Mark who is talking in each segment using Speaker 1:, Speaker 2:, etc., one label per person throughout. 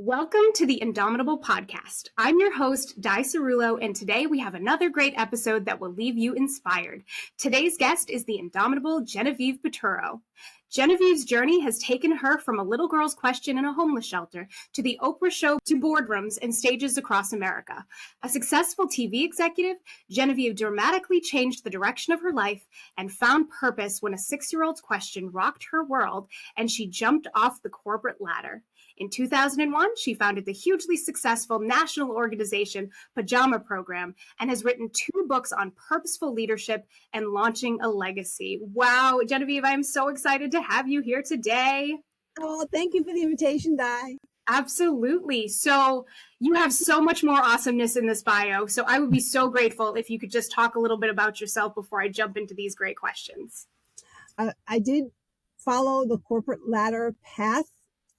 Speaker 1: Welcome to the Indomitable Podcast. I'm your host, Di Cerullo, and today we have another great episode that will leave you inspired. Today's guest is the indomitable Genevieve Piturro. Genevieve's journey has taken her from a little girl's question in a homeless shelter to the Oprah show to boardrooms and stages across America. A successful TV executive, Genevieve dramatically changed the direction of her life and found purpose when a 6-year-old's question rocked her world and she jumped off the corporate ladder. In 2001, she founded the hugely successful national organization Pajama Program and has written 2 books on purposeful leadership and launching a legacy. Wow, Genevieve, I'm so excited to have you here today.
Speaker 2: Oh, thank you for the invitation, Di.
Speaker 1: Absolutely. So you have so much more awesomeness in this bio. So I would be so grateful if you could just talk a little bit about yourself before I jump into these great questions.
Speaker 2: I did follow the corporate ladder path.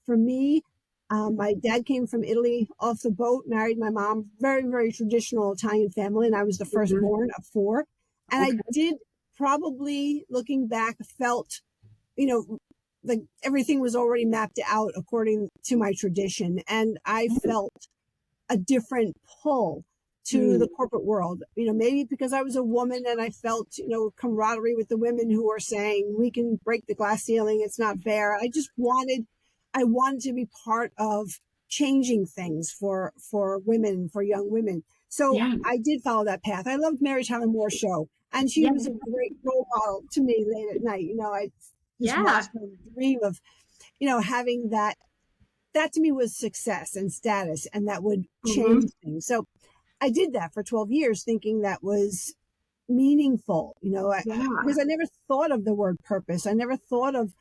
Speaker 2: For me, my dad came from Italy off the boat, married my mom, very, very traditional Italian family, and I was the firstborn of 4. And I did probably, looking back, felt, like everything was already mapped out according to my tradition. And I felt a different pull to the corporate world, maybe because I was a woman and I felt, camaraderie with the women who were saying, we can break the glass ceiling. It's not fair. I wanted to be part of changing things for women, for young women. So I did follow that path. I loved Mary Tyler Moore's show, and she was a great role model to me late at night. I just watched my dream of, having that to me was success and status, and that would change things. So I did that for 12 years thinking that was meaningful, because I never thought of the word purpose. I never thought of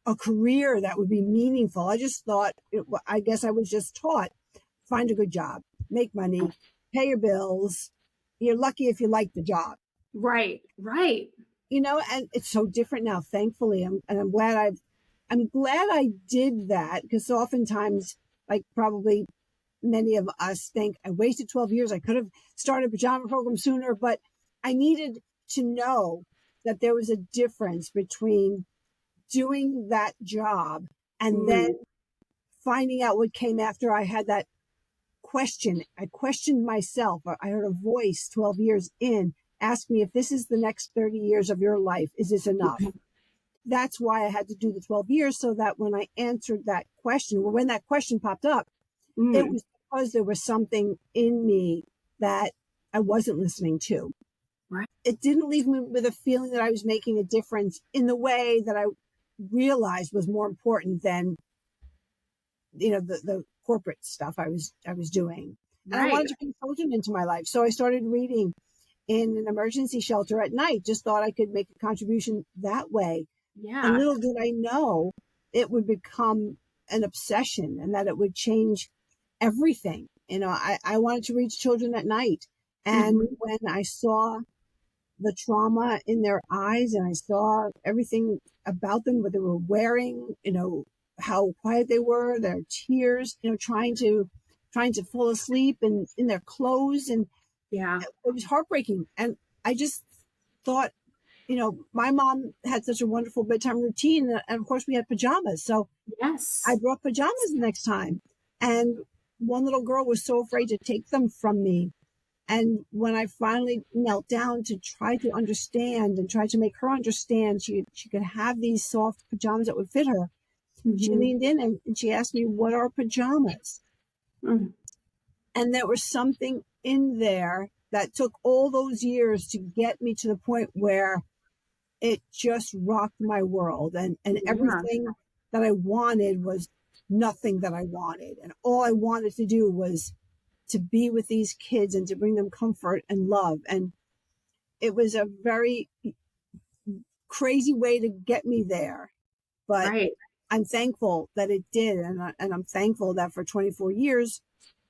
Speaker 2: a career that would be meaningful. I just thought, I guess I was just taught, find a good job, make money, pay your bills. You're lucky if you like the job.
Speaker 1: Right.
Speaker 2: And it's so different now, thankfully. I'm glad I did that, because so oftentimes, like probably many of us think, I wasted 12 years. I could have started a Pajama Program sooner, but I needed to know that there was a difference between doing that job and then finding out what came after I had that question. I questioned myself. I heard a voice 12 years in ask me, if this is the next 30 years of your life, is this enough? That's why I had to do the 12 years, so that when I answered that question, or when that question popped up, it was because there was something in me that I wasn't listening to.
Speaker 1: Right.
Speaker 2: It didn't leave me with a feeling that I was making a difference in the way that I realized was more important than, the corporate stuff I was doing. And I wanted to bring children into my life. So I started reading in an emergency shelter at night, just thought I could make a contribution that way.
Speaker 1: Yeah.
Speaker 2: And little did I know it would become an obsession and that it would change everything. I wanted to reach children at night. And when I saw the trauma in their eyes and I saw everything about them, what they were wearing, how quiet they were, their tears, trying to fall asleep and in their clothes. And it was heartbreaking. And I just thought, my mom had such a wonderful bedtime routine. And of course we had pajamas. So I brought pajamas the next time. And one little girl was so afraid to take them from me. And when I finally knelt down to try to understand and try to make her understand she could have these soft pajamas that would fit her, she leaned in and she asked me, what are pajamas? And there was something in there that took all those years to get me to the point where it just rocked my world. And everything that I wanted was nothing that I wanted. And all I wanted to do was to be with these kids and to bring them comfort and love. And it was a very crazy way to get me there. But I'm thankful that it did. And I'm thankful that for 24 years,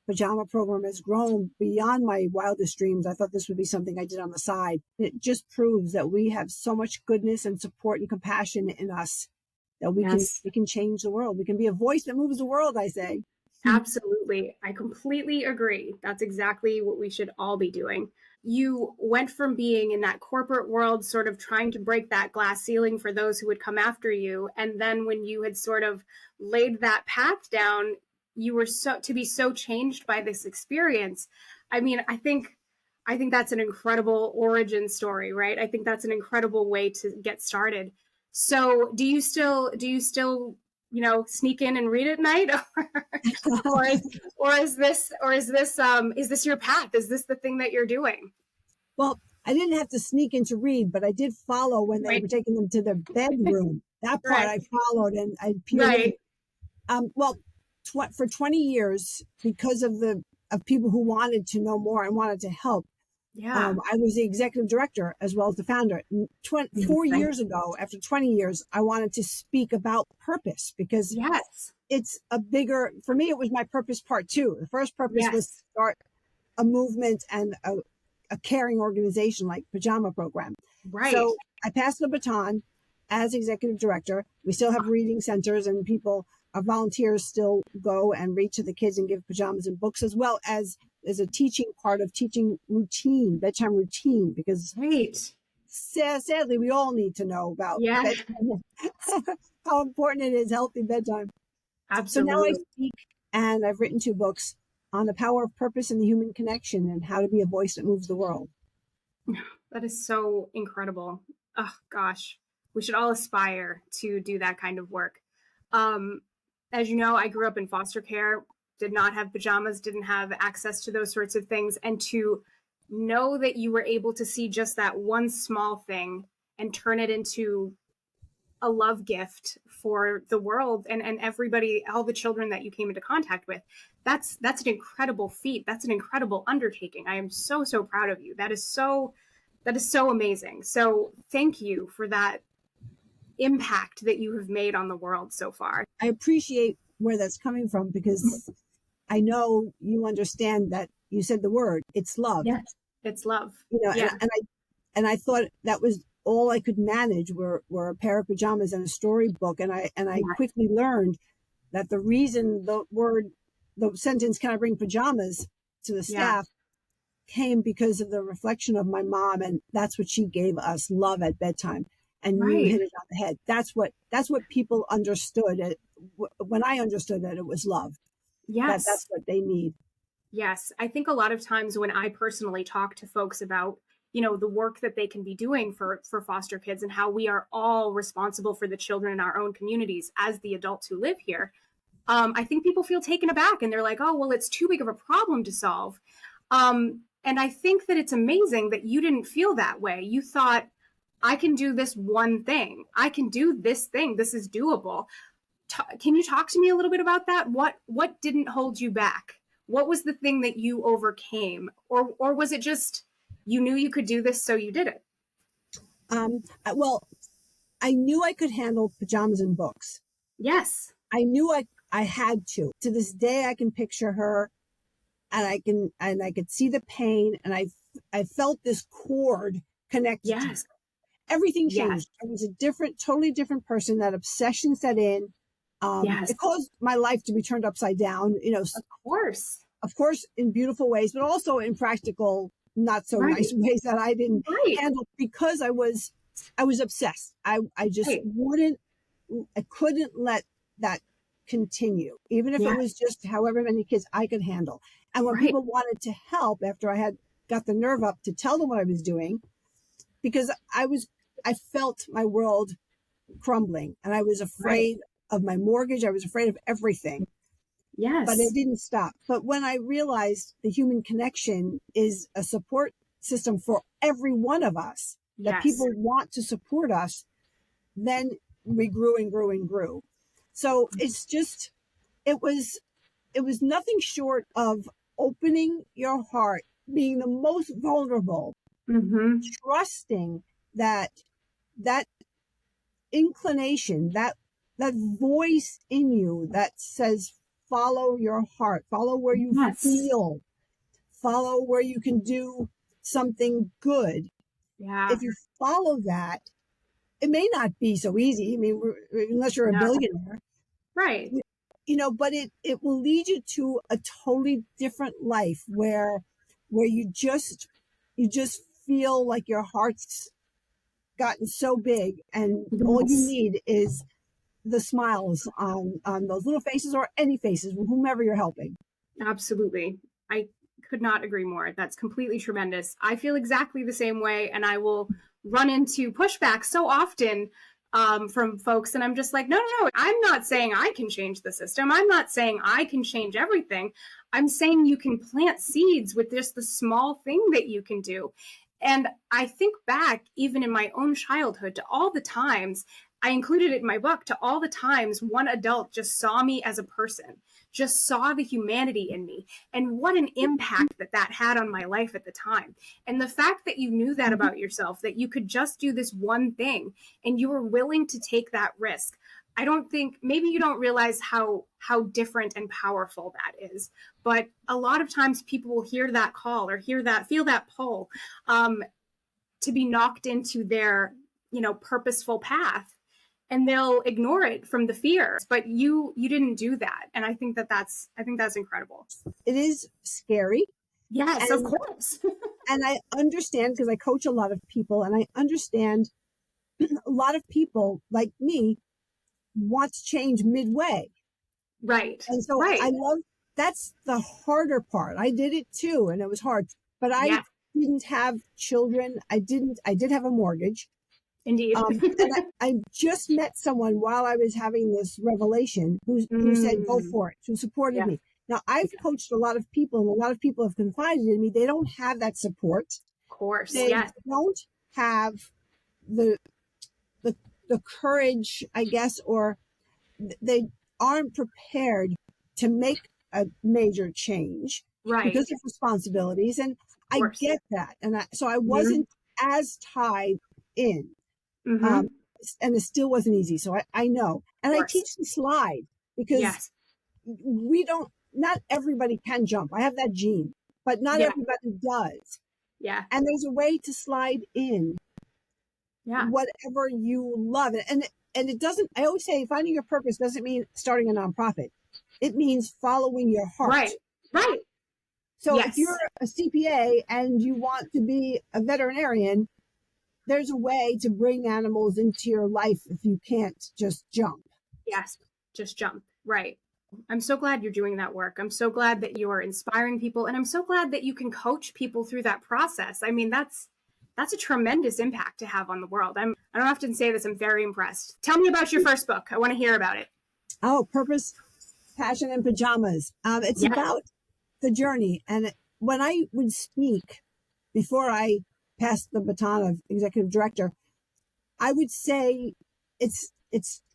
Speaker 2: Pajama Program has grown beyond my wildest dreams. I thought this would be something I did on the side. It just proves that we have so much goodness and support and compassion in us that we can change the world. We can be a voice that moves the world, I say.
Speaker 1: Absolutely. I completely agree. That's exactly what we should all be doing. You went from being in that corporate world, sort of trying to break that glass ceiling for those who would come after you. And then when you had sort of laid that path down, you were to be so changed by this experience. I mean, I think that's an incredible origin story, right? I think that's an incredible way to get started. So do you still sneak in and read at night, or is this your path? Is this the thing that you're doing?
Speaker 2: Well, I didn't have to sneak in to read, but I did follow when they
Speaker 1: Right.
Speaker 2: were taking them to their bedroom. That part
Speaker 1: Right.
Speaker 2: I followed, and I peered
Speaker 1: Right.
Speaker 2: in. Well, for 20 years, because of people who wanted to know more and wanted to help,
Speaker 1: Yeah.
Speaker 2: I was the executive director as well as the founder. 4 years ago, after 20 years, I wanted to speak about purpose because
Speaker 1: Yes.
Speaker 2: it's for me, it was my purpose part two. The first purpose was to
Speaker 1: Yes.
Speaker 2: start a movement and a caring organization like Pajama Program.
Speaker 1: Right.
Speaker 2: So I passed the baton as executive director. We still have reading centers, and our volunteers still go and read to the kids and give pajamas and books, as well as a teaching part of teaching bedtime routine, because
Speaker 1: Right.
Speaker 2: sadly, we all need to know about
Speaker 1: Yeah.
Speaker 2: bedtime, how important it is, healthy bedtime. So now I
Speaker 1: Absolutely.
Speaker 2: speak, and I've written 2 books on the power of purpose and the human connection and how to be a voice that moves the world.
Speaker 1: That is so incredible. Oh gosh, we should all aspire to do that kind of work. As you know, I grew up in foster care, did not have pajamas, didn't have access to those sorts of things. And to know that you were able to see just that one small thing and turn it into a love gift for the world and everybody, all the children that you came into contact with, that's an incredible feat. That's an incredible undertaking. I am so proud of you. That is so amazing. So thank you for that impact that you have made on the world so far.
Speaker 2: I appreciate where that's coming from, because I know you understand that you said the word, it's love.
Speaker 1: Yes, it's love.
Speaker 2: Yeah. And I thought that was all I could manage were a pair of pajamas and a storybook. And I quickly learned that the reason the sentence, "Can I bring pajamas?" to the staff came because of the reflection of my mom. And that's what she gave us, love at bedtime. And you hit it on the head. That's what people understood. When I understood that it was love.
Speaker 1: Yes.
Speaker 2: That's what they need.
Speaker 1: Yes. I think a lot of times when I personally talk to folks about, the work that they can be doing for foster kids and how we are all responsible for the children in our own communities as the adults who live here, I think people feel taken aback and they're like, oh, well, it's too big of a problem to solve. And I think that it's amazing that you didn't feel that way. You thought, I can do this one thing. I can do this thing. This is doable. Can you talk to me a little bit about that? What didn't hold you back? What was the thing that you overcame? Or was it just you knew you could do this, so you did it?
Speaker 2: Well, I knew I could handle pajamas and books.
Speaker 1: Yes.
Speaker 2: I knew I had to. To this day, I can picture her, and I could see the pain, and I felt this cord connected to her. Everything changed. I was a totally different person. That obsession set in. It caused my life to be turned upside down, of course, in beautiful ways, but also in practical, not so nice ways that I didn't handle, because I was obsessed. I just I couldn't let that continue, even if it was just however many kids I could handle. And when people wanted to help after I had got the nerve up to tell them what I was doing, because I felt my world crumbling, and I was afraid of my mortgage. I was afraid of everything.
Speaker 1: Yes.
Speaker 2: But it didn't stop. But when I realized the human connection is a support system for every one of us, that people want to support us, then we grew and grew and grew. So it was nothing short of opening your heart, being the most vulnerable, trusting that inclination, that voice in you that says, follow your heart, follow where you feel, follow where you can do something good. If you follow that, it may not be so easy. I mean, unless you're a billionaire.
Speaker 1: Right.
Speaker 2: But it will lead you to a totally different life where you just feel like your heart's gotten so big, and all you need is the smiles on those little faces or any faces, whomever you're helping.
Speaker 1: Absolutely. I could not agree more. That's completely tremendous. I feel exactly the same way, and I will run into pushback so often from folks, and I'm just like, no, I'm not saying I can change the system. I'm not saying I can change everything. I'm saying you can plant seeds with just the small thing that you can do. And I think back, even in my own childhood, to all the times, I included it in my book, to all the times one adult just saw me as a person, just saw the humanity in me, and what an impact that had on my life at the time. And the fact that you knew that about yourself, that you could just do this one thing and you were willing to take that risk. I don't think, maybe you don't realize how different and powerful that is, but a lot of times people will hear that call or feel that pull to be knocked into their, purposeful path, and they'll ignore it from the fear. But you didn't do that, and I think that's incredible.
Speaker 2: It is scary.
Speaker 1: Yes, of course.
Speaker 2: And I understand, because I coach a lot of people, and I understand a lot of people like me want to change midway.
Speaker 1: Right.
Speaker 2: And so I love, that's the harder part. I did it too, and it was hard, but I didn't have children. I did have a mortgage.
Speaker 1: Indeed.
Speaker 2: And I just met someone while I was having this revelation who said, go for it, who supported me. Now, I've coached a lot of people, and a lot of people have confided in me. They don't have that support.
Speaker 1: Of course.
Speaker 2: They don't have the courage, I guess, or they aren't prepared to make a major change because of responsibilities. And I get that. And so I wasn't as tied in. And it still wasn't easy. So I know. And I teach the slide because not everybody can jump. I have that gene, but not everybody does.
Speaker 1: Yeah.
Speaker 2: And there's a way to slide in whatever you love. And it doesn't, I always say, finding your purpose doesn't mean starting a nonprofit. It means following your heart.
Speaker 1: Right.
Speaker 2: So if you're a CPA and you want to be a veterinarian, there's a way to bring animals into your life if you can't just jump.
Speaker 1: Yes, just jump. Right. I'm so glad you're doing that work. I'm so glad that you are inspiring people, and I'm so glad that you can coach people through that process. I mean, that's a tremendous impact to have on the world. I don't often say this. I'm very impressed. Tell me about your first book. I want to hear about it.
Speaker 2: Oh, Purpose, Passion, and Pajamas. It's about the journey. And when I would speak, before I passed the baton of executive director, I would say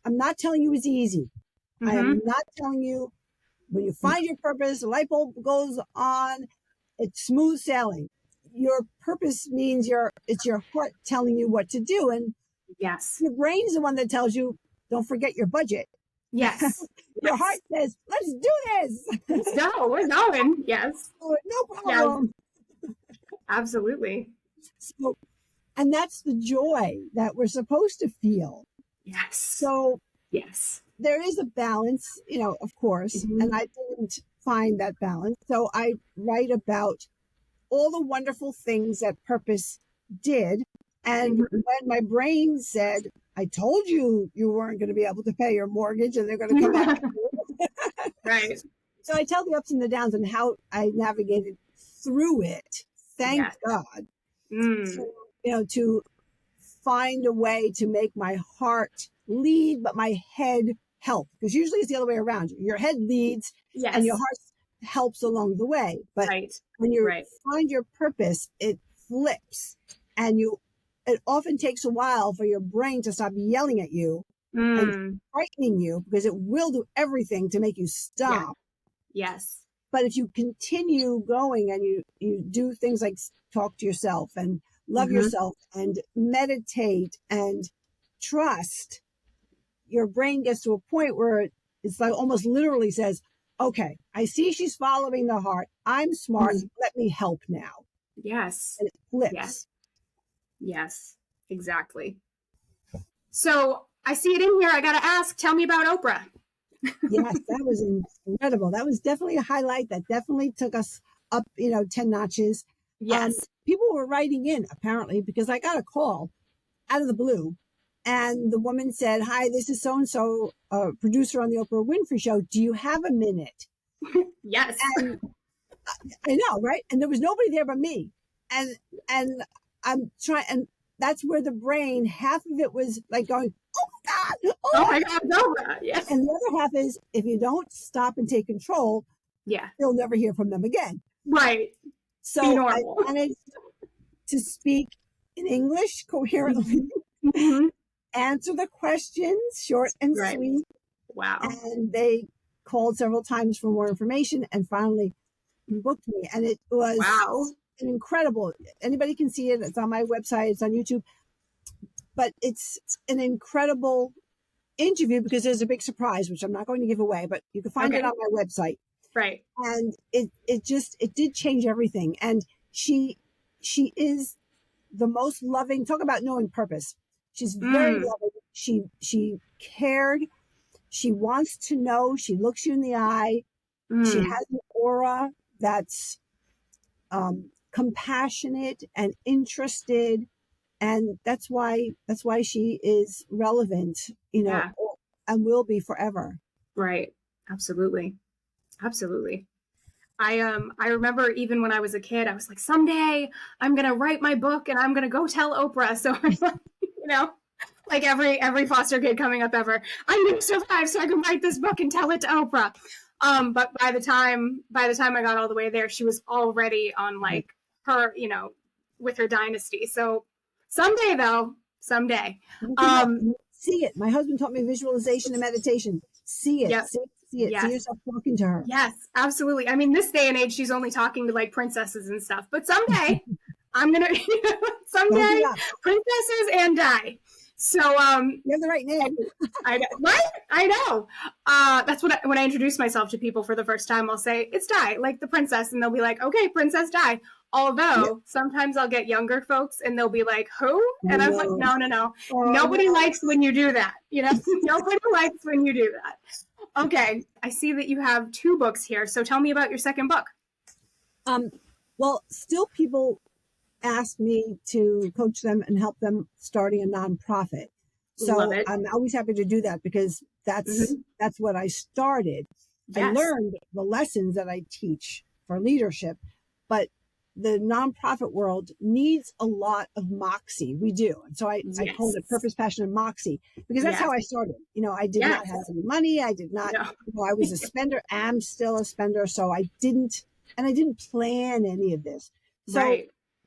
Speaker 2: I'm not telling you it's easy. I am not telling you when you find your purpose, the light bulb goes on, it's smooth sailing. Your purpose means it's your heart telling you what to do. And your brain is the one that tells you, don't forget your budget.
Speaker 1: Yes.
Speaker 2: Your heart says, let's do this.
Speaker 1: Let's go. We're going. Yes.
Speaker 2: No problem.
Speaker 1: Yeah. Absolutely.
Speaker 2: So, and that's the joy that we're supposed to feel.
Speaker 1: Yes.
Speaker 2: So there is a balance, of course, and I didn't find that balance. So I write about all the wonderful things that purpose did. And when my brain said, I told you weren't going to be able to pay your mortgage and they're going to come after you.
Speaker 1: Right.
Speaker 2: So I tell the ups and the downs and how I navigated through it. Thank God. To find a way to make my heart lead, but my head help. Because usually it's the other way around. Your head leads and your heart helps along the way. But when you find your purpose, it flips. And it often takes a while for your brain to stop yelling at you and frightening you, because it will do everything to make you stop.
Speaker 1: Yes.
Speaker 2: But if you continue going and you do things like talk to yourself and love yourself and meditate and trust, your brain gets to a point where it's like almost literally says, okay, I see she's following the heart. I'm smart. Let me help now.
Speaker 1: Yes.
Speaker 2: And it flips.
Speaker 1: Yes, exactly. So I see it in here. I got to ask, tell me about Oprah.
Speaker 2: Yes, that was incredible. That was definitely a highlight. That definitely took us up, 10 notches.
Speaker 1: Yes.
Speaker 2: People were writing in, apparently, because I got a call out of the blue And the woman said, "Hi, this is so-and-so, producer on the Oprah Winfrey Show. Do you have a minute?"
Speaker 1: Yes.
Speaker 2: And I know, right? And there was nobody there but me. And I'm trying, and that's where the brain, half of it was like going, "Oh my God,
Speaker 1: Oh my God, Nova. Yes.
Speaker 2: And the other half is, if you don't stop and take control,
Speaker 1: Yeah.
Speaker 2: you'll never hear from them again.
Speaker 1: Right.
Speaker 2: So I managed to speak in English coherently, answer the questions short and sweet.
Speaker 1: Wow.
Speaker 2: And they called several times for more information and finally booked me. And it was an incredible, anybody can see it. It's on my website, it's on YouTube, but it's an incredible interview because there's a big surprise, which I'm not going to give away, but you can find it on my website.
Speaker 1: Right.
Speaker 2: And it did change everything. And she is the most loving, talk about knowing purpose. She's very loving. She cared. She wants to know. She looks you in the eye. She has an aura that's compassionate and interested. And that's why she is relevant, and will be forever.
Speaker 1: Right. Absolutely. Absolutely. I remember even when I was a kid, I was like, someday I'm going to write my book and I'm going to go tell Oprah. So I'm like, like every foster kid coming up ever, I'm going to survive so I can write this book and tell it to Oprah. But by the time I got all the way there, she was already on like her, with her dynasty. So someday though,
Speaker 2: see it. My husband taught me visualization and meditation. See it.
Speaker 1: Yep.
Speaker 2: See it. Yes. See yourself talking to her.
Speaker 1: Yes, absolutely. I mean, this day and age, she's only talking to like princesses and stuff. But someday, I'm gonna someday princesses and Di. So
Speaker 2: you have the right name.
Speaker 1: I know. That's what when I introduce myself to people for the first time, I'll say it's Di, like the princess, and they'll be like, "Okay, Princess Di." Although sometimes I'll get younger folks and they'll be like, "Who?" And I'm like, "No. Nobody likes when you do that. Nobody likes when you do that." Okay, I see that you have 2 books here. So tell me about your second book.
Speaker 2: Well, still people ask me to coach them and help them starting a nonprofit. So I'm always happy to do that because that's what I started. Yes. I learned the lessons that I teach for leadership, but the nonprofit world needs a lot of moxie. We do. And so I called it Purpose, Passion, and Moxie because that's how I started. I did not have any money. I did not, I was a spender, am still a spender. So I didn't plan any of this. So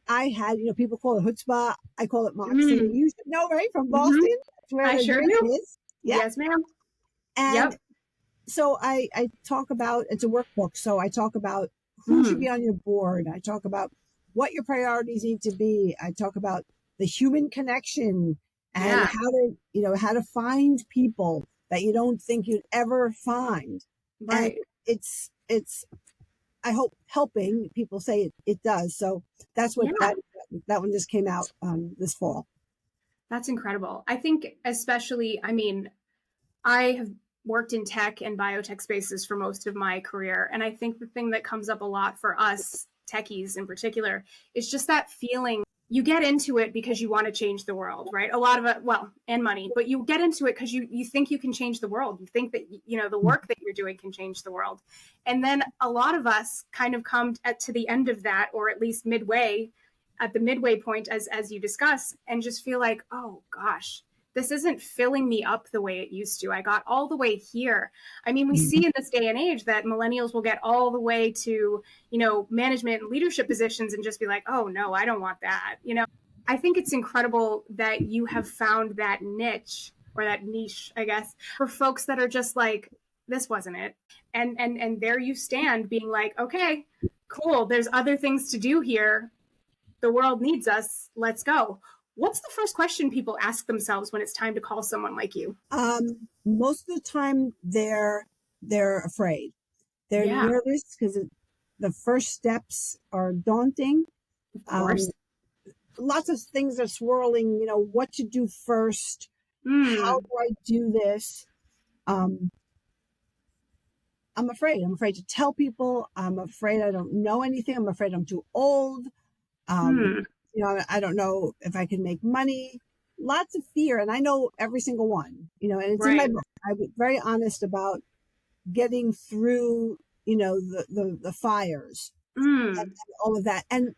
Speaker 2: I had, people call it chutzpah. I call it moxie. You should know, right? From Boston. That's where
Speaker 1: I sure do.
Speaker 2: Is. Yeah.
Speaker 1: Yes, ma'am.
Speaker 2: And so I talk about, it's a workbook. So I talk about who should be on your board. I talk about what your priorities need to be. I talk about the human connection and how to find people that you don't think you'd ever find. Right. And it's I hope helping people say it does. So that's what that one just came out this fall.
Speaker 1: That's incredible. I think especially, I have worked in tech and biotech spaces for most of my career. And I think the thing that comes up a lot for us techies in particular is just that feeling you get into it because you want to change the world, right? A lot of it, and money, but you get into it because you think you can change the world. You think that, the work that you're doing can change the world. And then a lot of us kind of come to the end of that, or at least at the midway point, as you discuss, and just feel like, oh gosh, this isn't filling me up the way it used to. I got all the way here. We see in this day and age that millennials will get all the way to, management and leadership positions and just be like, oh no, I don't want that. I think it's incredible that you have found that niche, or that niche, I guess, for folks that are just like, this wasn't it. And there you stand being like, okay, cool. There's other things to do here. The world needs us. Let's go. What's the first question people ask themselves when it's time to call someone like you?
Speaker 2: Most of the time they're afraid. They're nervous because the first steps are daunting.
Speaker 1: Of course.
Speaker 2: Lots of things are swirling, what to do first. How do I do this? I'm afraid. I'm afraid to tell people. I'm afraid I don't know anything. I'm afraid I'm too old. I don't know if I can make money. lots of fear, and I know every single one, and it's in my
Speaker 1: Right.
Speaker 2: book. I was very honest about getting through, the fires and
Speaker 1: Mm,
Speaker 2: all of that. And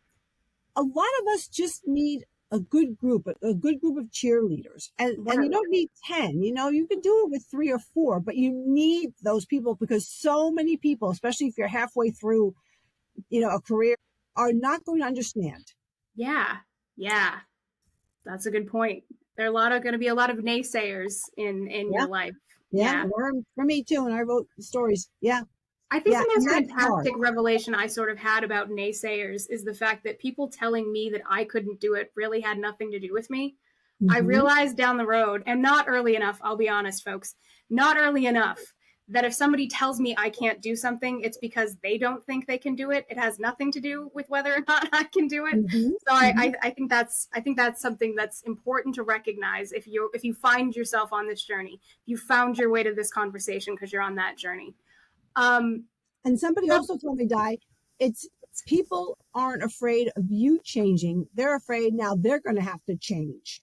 Speaker 2: a lot of us just need a good group of cheerleaders. And you
Speaker 1: right.
Speaker 2: don't need 10, you can do it with 3 or 4, but you need those people because so many people, especially if you're halfway through, a career, are not going to understand.
Speaker 1: Yeah. Yeah. That's a good point. There are going to be a lot of naysayers in
Speaker 2: Yeah.
Speaker 1: your life.
Speaker 2: Yeah.
Speaker 1: Yeah.
Speaker 2: For me too. And I wrote stories. Yeah.
Speaker 1: I think
Speaker 2: Yeah.
Speaker 1: the
Speaker 2: And
Speaker 1: most
Speaker 2: that's hard.
Speaker 1: fantastic revelation I sort of had about naysayers is the fact that people telling me that I couldn't do it really had nothing to do with me. I
Speaker 2: Hmm.
Speaker 1: realized down the road, and not early enough, I'll be honest, folks, not early enough, that if somebody tells me I can't do something, it's because they don't think they can do it. It has nothing to do with whether or not I can do it.
Speaker 2: Hmm.
Speaker 1: So
Speaker 2: Hmm.
Speaker 1: I think that's something that's important to recognize if you find yourself on this journey, you found your way to this conversation because you're on that journey. Um,
Speaker 2: And somebody
Speaker 1: so
Speaker 2: also told me, Di, it's people aren't afraid of you changing. They're afraid now they're going to have to change.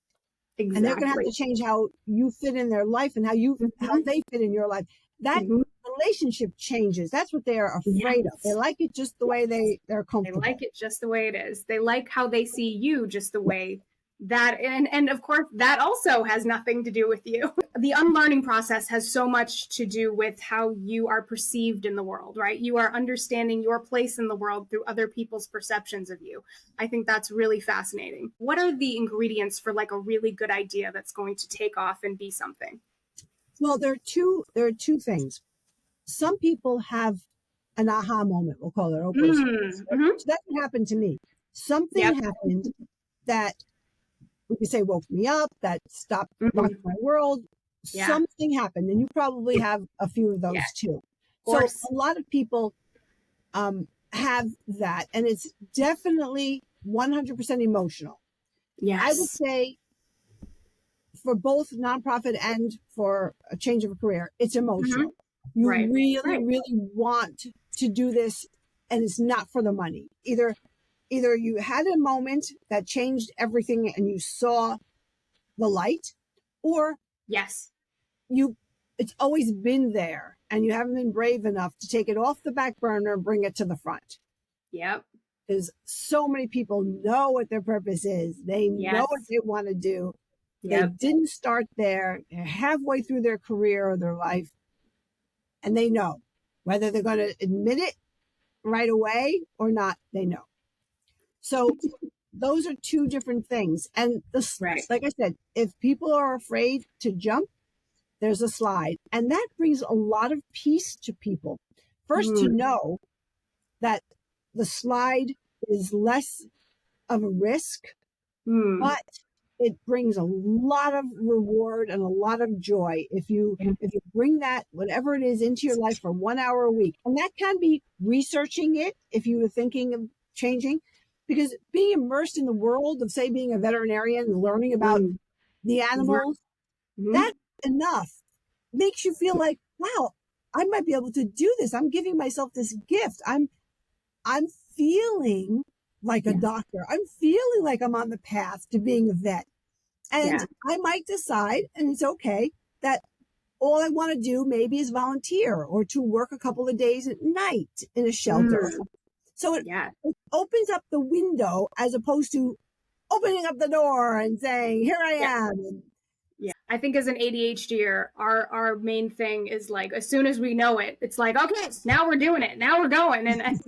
Speaker 2: And they're going to have
Speaker 1: exactly.
Speaker 2: to change how you fit in their life and how
Speaker 1: Mm-hmm.
Speaker 2: they fit in your life. That
Speaker 1: Mm-hmm.
Speaker 2: relationship changes. That's what they're afraid of. They
Speaker 1: Yes.
Speaker 2: like it just the way they're
Speaker 1: They like
Speaker 2: comfortable.
Speaker 1: it just the way it is. They like how they see you just the way that and of course that also has nothing to do with you. The unlearning process has so much to do with how you are perceived in the world, right? You are understanding your place in the world through other people's perceptions of you. I think that's really fascinating. What are the ingredients for like a really good idea that's going to take off and be something?
Speaker 2: Well, there are two things. Some people have an aha moment, we'll call it Oprah's.
Speaker 1: Mm-hmm.
Speaker 2: So that can happen to me. Something
Speaker 1: Yep.
Speaker 2: happened that we could say woke me up, that stopped rocking
Speaker 1: Mm-hmm.
Speaker 2: my world.
Speaker 1: Yeah.
Speaker 2: Something happened, and you probably have a few of
Speaker 1: Yeah.
Speaker 2: those too.
Speaker 1: Of
Speaker 2: So
Speaker 1: course.
Speaker 2: a lot of people have that, and it's definitely 100% emotional. I would
Speaker 1: Yes.
Speaker 2: say for both nonprofit and for a change of a career, it's
Speaker 1: Mm-hmm.
Speaker 2: emotional. You
Speaker 1: Right.
Speaker 2: really,
Speaker 1: Right.
Speaker 2: really want to do this, and it's not for the money. Either you had a moment that changed everything and you saw the light, or
Speaker 1: Yes.
Speaker 2: you it's always been there and you haven't been brave enough to take it off the back burner and bring it to the front.
Speaker 1: Yep.
Speaker 2: Because so many people know what their purpose is. They know what
Speaker 1: Yes.
Speaker 2: they want to do. They
Speaker 1: Yep.
Speaker 2: didn't start there. They're halfway through their career or their life, and they know whether they're going to admit it right away or not. They know. So those are two different things. And
Speaker 1: Right.
Speaker 2: like I said, if people are afraid to jump, there's a slide. And that brings a lot of peace to people. First, to
Speaker 1: Mm.
Speaker 2: know that the slide is less of a risk,
Speaker 1: Mm.
Speaker 2: but it brings a lot of reward and a lot of joy if you bring that whatever it is into your life for 1 hour a week. And that can be researching it if you were thinking of changing, because being immersed in the world of, say, being a veterinarian and learning about
Speaker 1: Mm.
Speaker 2: the animals,
Speaker 1: Mm.
Speaker 2: that's enough. Makes you feel like, wow, I might be able to do this. I'm giving myself this gift. I'm feeling like a
Speaker 1: Yes.
Speaker 2: doctor. I'm feeling like I'm on the path to being a vet. And
Speaker 1: Yeah.
Speaker 2: I might decide, and it's okay, that all I want to do maybe is volunteer or to work a couple of days at night in a shelter.
Speaker 1: Mm.
Speaker 2: So it,
Speaker 1: Yeah.
Speaker 2: it opens up the window as opposed to opening up the door and saying, here I
Speaker 1: Yeah.
Speaker 2: am.
Speaker 1: Yeah. I think as an ADHDer, our main thing is like as soon as we know it, it's like, okay, now we're doing it. Now we're going. And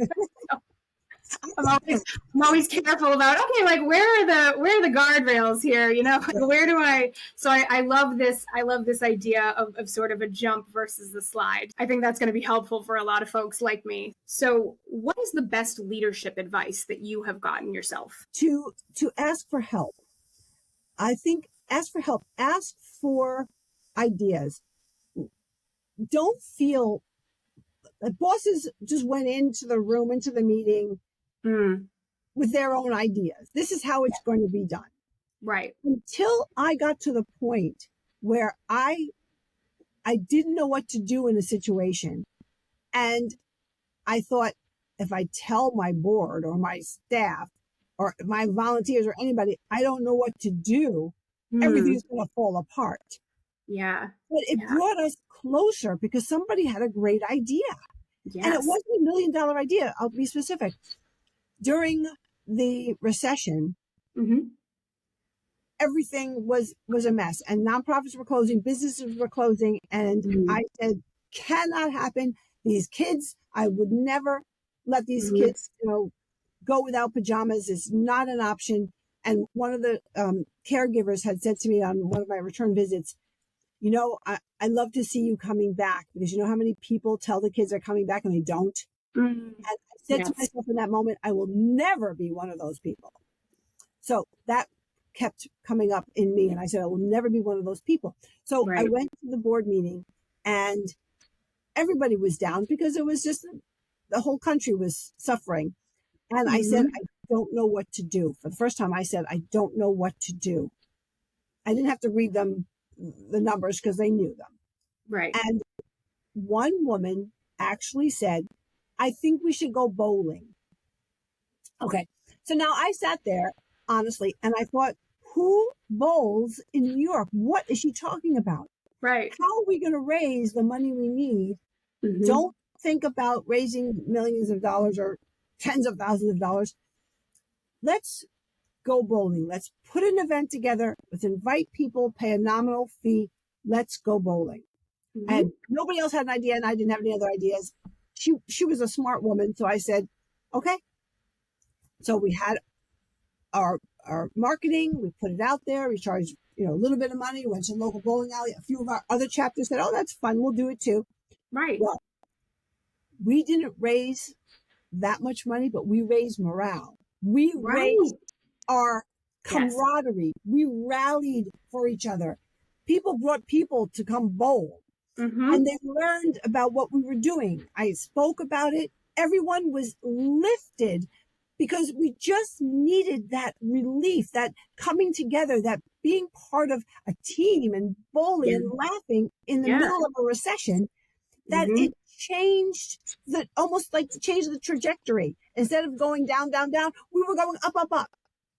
Speaker 1: so I'm always careful about, okay, like where are the guardrails here? You know, like, where do I so I love this idea of sort of a jump versus the slide. I think that's going to be helpful for a lot of folks like me. So what is the best leadership advice that you have gotten yourself?
Speaker 2: To ask for help. I think ask for help. Ask for ideas. Don't feel like bosses just went into the room, into the meeting
Speaker 1: Mm.
Speaker 2: with their own ideas. This is how it's going to be done.
Speaker 1: Right.
Speaker 2: Until I got to the point where I didn't know what to do in a situation. And I thought, if I tell my board or my staff or my volunteers or anybody, I don't know what to do, everything's going to fall apart.
Speaker 1: Yeah.
Speaker 2: But it brought us closer because somebody had a great idea. And it
Speaker 1: Yes.
Speaker 2: wasn't a $1 million idea. I'll be specific. During the recession, everything was a mess, and nonprofits were closing, businesses were closing. And I said, cannot happen. These kids, I would never let these kids, go without pajamas. It's not an option. And one of the caregivers had said to me on one of my return visits, I love to see you coming back, because you know how many people tell the kids they're coming back and they don't? And I said to myself in that moment, I will never be one of those people. So that kept coming up in me. And I said, I will never be one of those people. So I went to the board meeting and everybody was down because it was just, the whole country was suffering. And I said, I don't know what to do. For the first time, I said, I don't know what to do. I didn't have to read them the numbers because they knew them.
Speaker 1: Right.
Speaker 2: And one woman actually said, I think we should go bowling. Okay. So now I sat there, honestly, and I thought, who bowls in New York? What is she talking about?
Speaker 1: Right.
Speaker 2: How are we going to raise the money we need? Don't think about raising millions of dollars or tens of thousands of dollars. Let's go bowling. Let's put an event together. Let's invite people, pay a nominal fee. Let's go bowling. And nobody else had an idea, and I didn't have any other ideas. She was a smart woman. So I said, okay. So we had our marketing. We put it out there. We charged, a little bit of money. Went to the local bowling alley. A few of our other chapters said, oh, that's fun. We'll do it too.
Speaker 1: Right.
Speaker 2: Well, we didn't raise that much money, but we raised morale. We raised our camaraderie. We rallied for each other. People brought people to come bowl. And they learned about what we were doing. I spoke about it. Everyone was lifted because we just needed that relief, that coming together, that being part of a team and bowling and laughing in the middle of a recession, that it changed almost like changed the trajectory. Instead of going down, down, down, we were going up, up, up.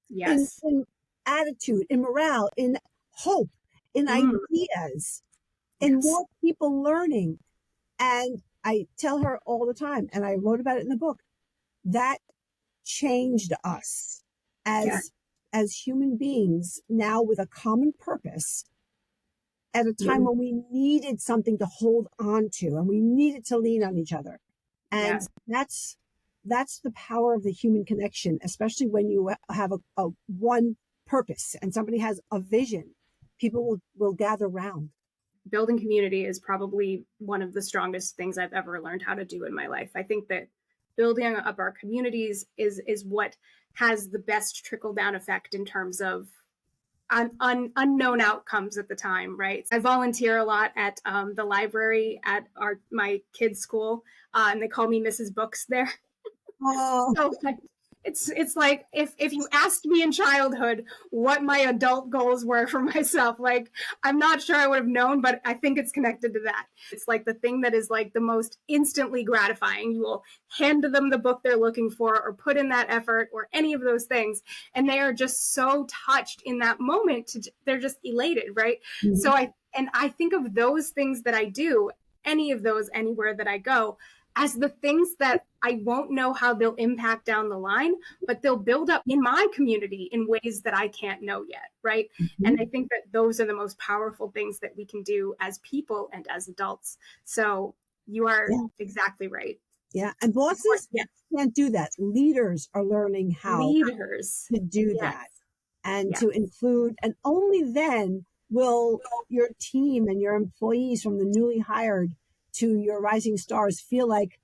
Speaker 1: Yes.
Speaker 2: In attitude, in morale, in hope, in ideas. And more people learning. And I tell her all the time, and I wrote about it in the book, that changed us as human beings now with a common purpose at a time when we needed something to hold on to and we needed to lean on each other. And that's the power of the human connection, especially when you have a one purpose and somebody has a vision. People will gather round.
Speaker 1: Building community is probably one of the strongest things I've ever learned how to do in my life. I think that building up our communities is what has the best trickle down effect in terms of unknown outcomes at the time, right? I volunteer a lot at the library at my kids' school, and they call me Mrs. Books there.
Speaker 2: Oh.
Speaker 1: So it's like if you asked me in childhood what my adult goals were for myself, like I'm not sure I would have known, but I think it's connected to that. It's like the thing that is like the most instantly gratifying. You will hand them the book they're looking for or put in that effort or any of those things, and they are just so touched in that moment. They're just elated, right? So I think of those things that I do, any of those anywhere that I go, as the things that I won't know how they'll impact down the line, but they'll build up in my community in ways that I can't know yet, right? And I think that those are the most powerful things that we can do as people and as adults. So you are exactly right.
Speaker 2: Yeah, and bosses can't do that. Leaders are learning how to do that and to include, and only then will your team and your employees, from the newly hired to your rising stars, feel like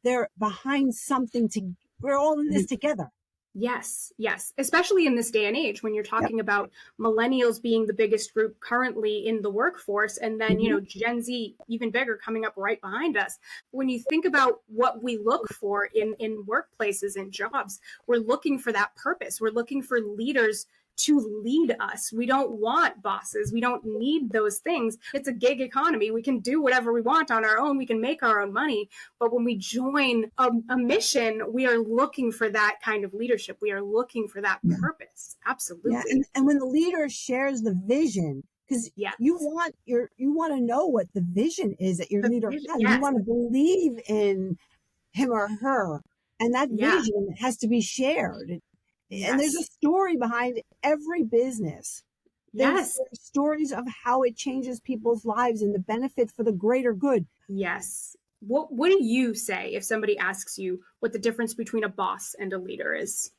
Speaker 2: they're behind something. We're all in this together.
Speaker 1: Yes. Especially in this day and age when you're talking about millennials being the biggest group currently in the workforce, and then, Gen Z even bigger coming up right behind us. When you think about what we look for in workplaces and jobs, we're looking for that purpose. We're looking for leaders to lead us. We don't want bosses. We don't need those things. It's a gig economy. We can do whatever we want on our own. We can make our own money. But when we join a mission, we are looking for that kind of leadership. We are looking for that purpose. Absolutely.
Speaker 2: Yeah. And when the leader shares the vision, because you want to know what the vision is that your leader has.
Speaker 1: Yes.
Speaker 2: You want to believe in him or her. And that vision has to be shared. And there's a story behind every business. There's stories of how it changes people's lives and the benefit for the greater good.
Speaker 1: Yes. What do you say if somebody asks you what the difference between a boss and a leader is?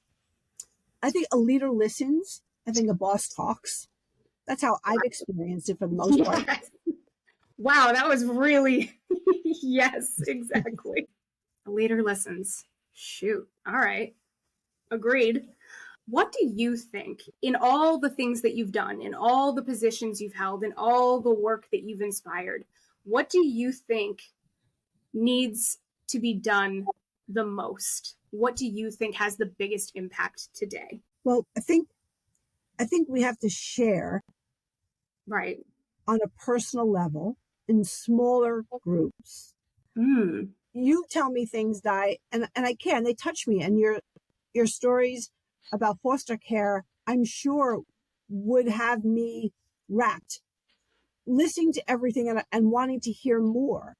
Speaker 2: I think a leader listens. I think a boss talks. That's how I've experienced it for the most part.
Speaker 1: Wow, that was really, yes, exactly. A leader listens. Shoot. All right. Agreed. What do you think, in all the things that you've done, in all the positions you've held, in all the work that you've inspired, what do you think needs to be done the most? What do you think has the biggest impact today?
Speaker 2: Well, I think we have to share on a personal level in smaller groups. You tell me things, Di, and I can. They touch me, and your stories about foster care, I'm sure, would have me wrapped, listening to everything and wanting to hear more,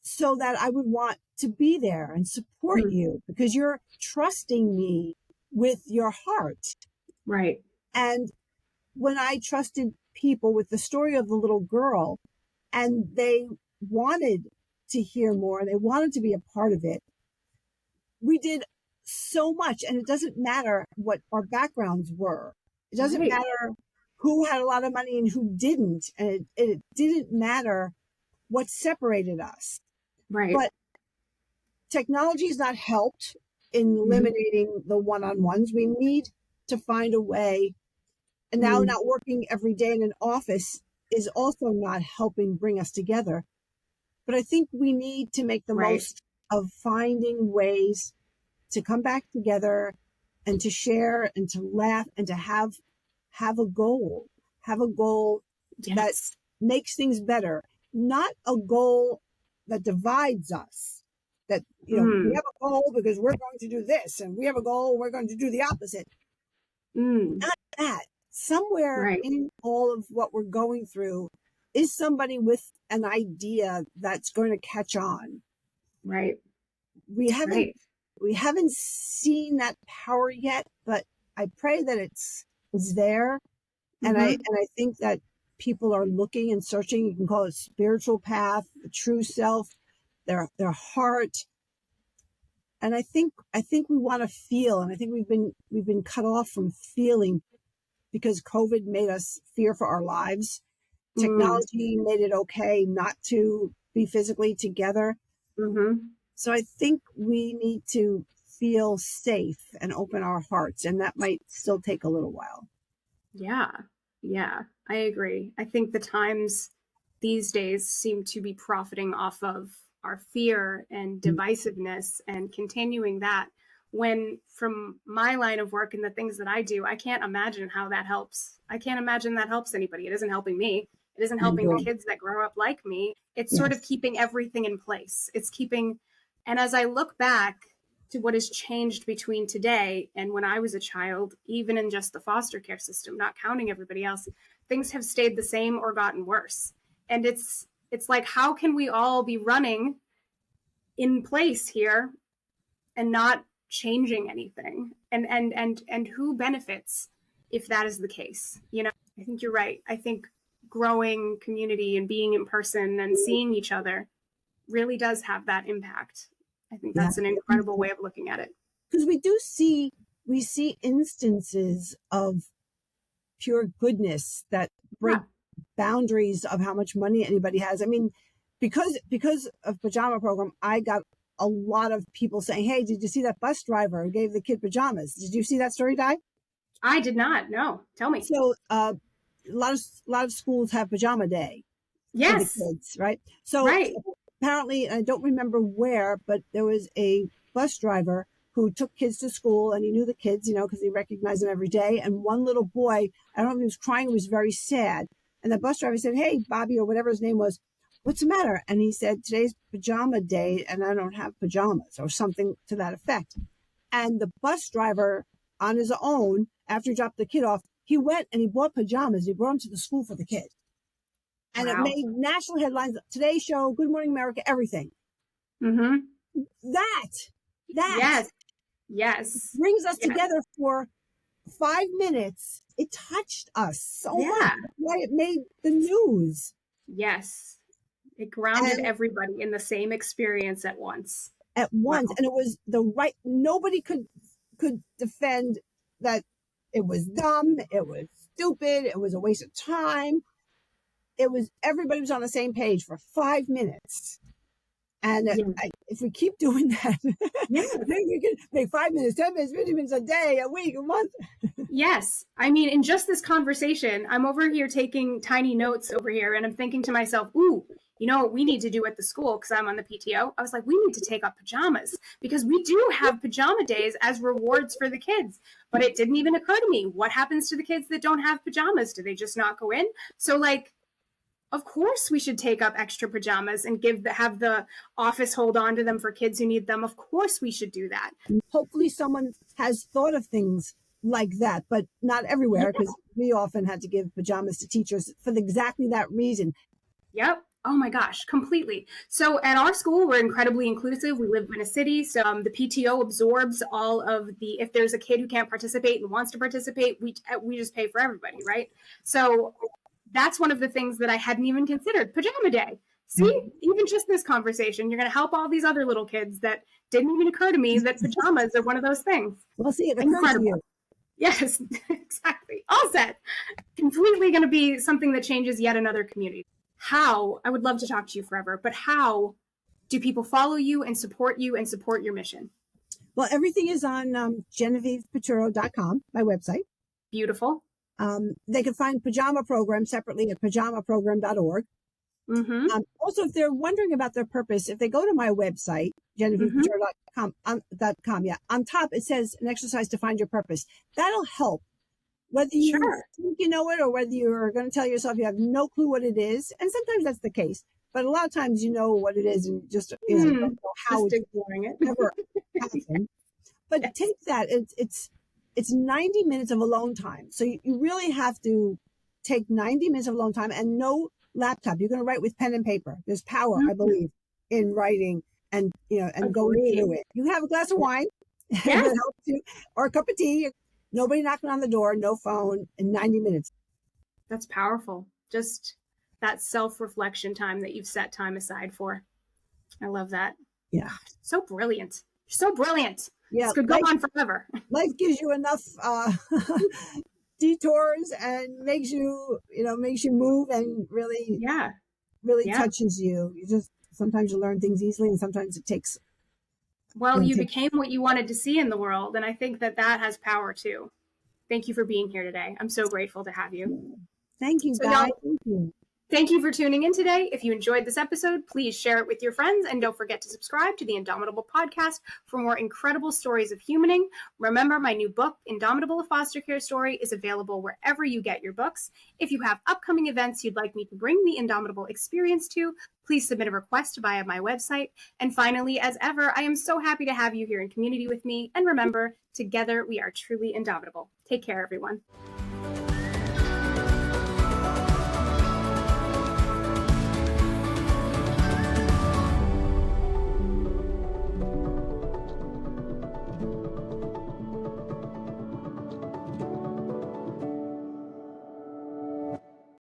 Speaker 2: so that I would want to be there and support you because you're trusting me with your heart.
Speaker 1: Right.
Speaker 2: And when I trusted people with the story of the little girl and they wanted to hear more, they wanted to be a part of it, we did so much. And it doesn't matter what our backgrounds were. It doesn't matter who had a lot of money and who didn't. And it didn't matter what separated us.
Speaker 1: Right.
Speaker 2: But technology has not helped in eliminating the one-on-ones. We need to find a way. And now not working every day in an office is also not helping bring us together. But I think we need to make the most of finding ways to come back together and to share and to laugh and to have a goal, that makes things better, not a goal that divides us, that, we have a goal because we're going to do this and we have a goal, we're going to do the opposite. Not that. Somewhere in all of what we're going through is somebody with an idea that's going to catch on.
Speaker 1: Right.
Speaker 2: We haven't seen that power yet, but I pray that it's there. And I think that people are looking and searching. You can call it spiritual path, the true self, their heart. And I think we want to feel, and I think we've been cut off from feeling because COVID made us fear for our lives. Technology made it okay not to be physically together. So I think we need to feel safe and open our hearts, and that might still take a little while.
Speaker 1: Yeah, I agree. I think the times these days seem to be profiting off of our fear and divisiveness and continuing that, when from my line of work and the things that I do, I can't imagine how that helps. I can't imagine that helps anybody. It isn't helping me. It isn't helping the kids that grow up like me. It's sort of keeping everything in place. It's keeping, and as I look back to what has changed between today and when I was a child, even in just the foster care system, not counting everybody else, things have stayed the same or gotten worse. And it's like, how can we all be running in place here and not changing anything? And who benefits if that is the case? I think you're right. I think growing community and being in person and seeing each other really does have that impact. I think that's an incredible way of looking at it.
Speaker 2: Because we see instances of pure goodness that break boundaries of how much money anybody has. I mean, because of Pajama Program, I got a lot of people saying, "Hey, did you see that bus driver who gave the kid pajamas? Did you see that story, Di?"
Speaker 1: I did not. No, tell me.
Speaker 2: So a lot of schools have pajama day for the kids, right? So apparently, I don't remember where, but there was a bus driver who took kids to school, and he knew the kids, because he recognized them every day. And one little boy, I don't know if he was crying, he was very sad. And the bus driver said, "Hey, Bobby," or whatever his name was, "what's the matter?" And he said, "Today's pajama day and I don't have pajamas," or something to that effect. And the bus driver, on his own, after he dropped the kid off, he went and he bought pajamas. He brought them to the school for the kid. And It made national headlines, Today Show, Good Morning America, everything.
Speaker 1: Mm-hmm.
Speaker 2: That
Speaker 1: Yes.
Speaker 2: brings us together for 5 minutes. It touched us so much. That's why it made the news.
Speaker 1: Yes. It grounded everybody in the same experience at once.
Speaker 2: And it was nobody could defend that it was dumb, it was stupid, it was a waste of time. Everybody was on the same page for 5 minutes. And if we keep doing that, maybe we can make 5 minutes, 10 minutes, 50 minutes a day, a week, a month.
Speaker 1: Yes. I mean, in just this conversation, I'm over here taking tiny notes over here, and I'm thinking to myself, ooh, you know what we need to do at the school, because I'm on the PTO. I was like, we need to take up pajamas, because we do have pajama days as rewards for the kids. But it didn't even occur to me, what happens to the kids that don't have pajamas? Do they just not go in? So of course we should take up extra pajamas and have the office hold on to them for kids who need them. Of course we should do that.
Speaker 2: Hopefully someone has thought of things like that, but not everywhere, because we often had to give pajamas to teachers for exactly that reason.
Speaker 1: Yep. Oh my gosh, completely. So at our school, we're incredibly inclusive. We live in a city, so the PTO absorbs all of if there's a kid who can't participate and wants to participate, we just pay for everybody, right? So that's one of the things that I hadn't even considered. Pajama day. See, even just this conversation, you're going to help all these other little kids that didn't even occur to me that pajamas are one of those things.
Speaker 2: Well, see, it occurred to you.
Speaker 1: Yes, exactly. All set. Completely going to be something that changes yet another community. How, I would love to talk to you forever, but how do people follow you and support your mission?
Speaker 2: Well, everything is on GenevievePiturro.com, my website.
Speaker 1: Beautiful.
Speaker 2: They can find Pajama Program separately at pajamaprogram.org.
Speaker 1: Mm-hmm.
Speaker 2: Also, if they're wondering about their purpose, if they go to my website, GenevievePiturro.com, on top it says an exercise to find your purpose. That'll help. Whether you think you know it or whether you're going to tell yourself you have no clue what it is. And sometimes that's the case. But a lot of times you know what it is and just don't know how
Speaker 1: just ignoring it.
Speaker 2: Never happened. But take that. It's 90 minutes of alone time. So you really have to take 90 minutes of alone time and no laptop. You're going to write with pen and paper. There's power, I believe, in writing and going through it. You have a glass of wine, or a cup of tea. Nobody knocking on the door, no phone, in 90 minutes.
Speaker 1: That's powerful. Just that self-reflection time that you've set time aside for. I love that.
Speaker 2: Yeah.
Speaker 1: So brilliant. So brilliant.
Speaker 2: Yeah.
Speaker 1: This could go on forever.
Speaker 2: Life gives you enough detours and makes you move and really touches you. Sometimes you learn things easily and sometimes it takes.
Speaker 1: Well, you became what you wanted to see in the world, and I think that has power too. Thank you for being here today. I'm so grateful to have you.
Speaker 2: Thank you, guys.
Speaker 1: Thank you for tuning in today. If you enjoyed this episode, please share it with your friends, and don't forget to subscribe to the Indomitable Podcast for more incredible stories of humaning. Remember, my new book, Indomitable: A Foster Care Story, is available wherever you get your books. If you have upcoming events you'd like me to bring the Indomitable experience to, please submit a request via my website. And finally, as ever, I am so happy to have you here in community with me. And remember, together we are truly indomitable. Take care, everyone.